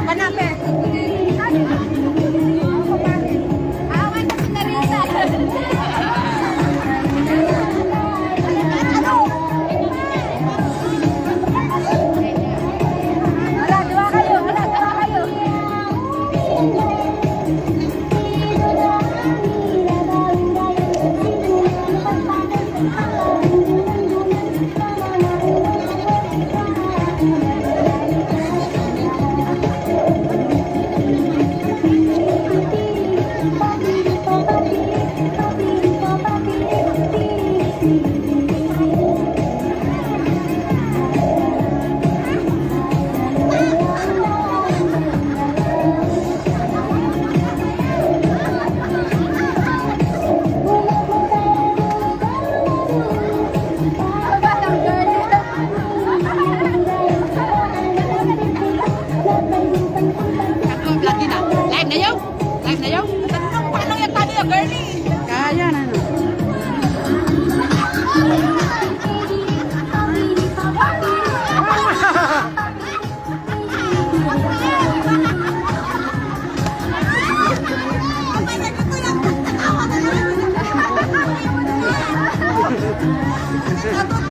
Manapit. Awan na si Narita. Hala, dua kayo. Hala, dua kayo. Live na yun? Live na yun? Paano yung tali yung girlie?